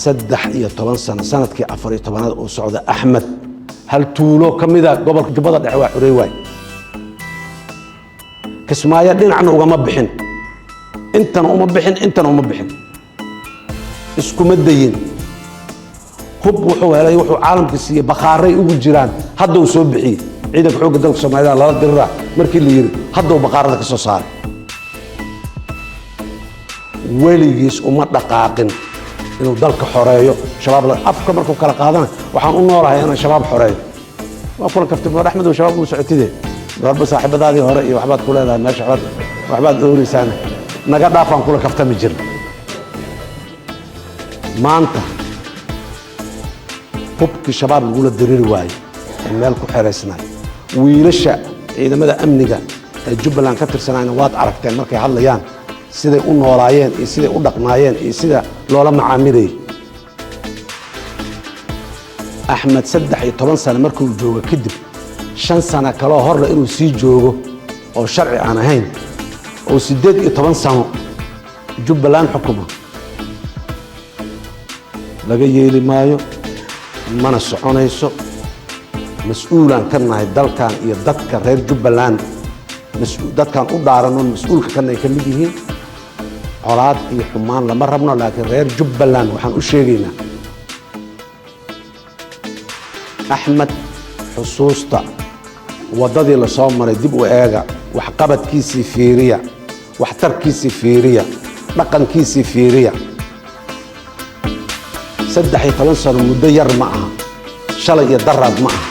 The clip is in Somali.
saddex iyo toban sano sanadkii 14 oo socda Axmed hal tuulo kamida gobolka Jubbada Dhexe waa xurey waay Kismaayo dhinacna ugama bixin intana uma bixin isku madayin hub wuxuu helay wuxuu caalamka siiyay baqaaray ugu jiraan hadda uu soo bixiyay ciidanka xoogga dalka Soomaaliya la diraa markii la yiri hadda uu baqaarada ka soo saaray weligiis uma dhaqaaqin inuu dalka xoreeyo shabaab la afka markuu kala qaadana waxaan u noolahay inaan shabaab xoreeyo waa kula kaftay Axmed oo shabaab uu socotide darba saaxiibadaadii hore iyo waxbaad ku leedahay meesha waxbaad oorisan naga dhaafan kula kaftami jir maanta hubkii shabaab lagu la diriri waayay meel ku xereysnaa wiilasha ciidamada amniga ee Jubbaland ka tirsanayna waad aragteen markay hadlayaan siday u noolaayeen iyo siday u dhaqmaayeen iyo sida loola macaamilay Axmed 13 sano markuu joogo kadib 5 sano kale hor inuu sii joogo oo sharci aan ahayn oo 18 sano Jubbaland xukumo laga yeeli maayo mana soconayso mas'uulan ka nahay dalkan iyo dadka reer Jubbaland dadkan u dhaarano mas'uulka kan ay kamid yihiin colaad iyo xumaan lama rabno laakiin reer Jubbaland waxaan u sheegaynaa Axmed xusuusta wadadii la soo maray dib u eega wax qabadkiisii fiiriya wax tarkiisii fiiriya dhaqankiisii fiiriya 13 sano muddo yar ma aha shalay iyo daraad ma aha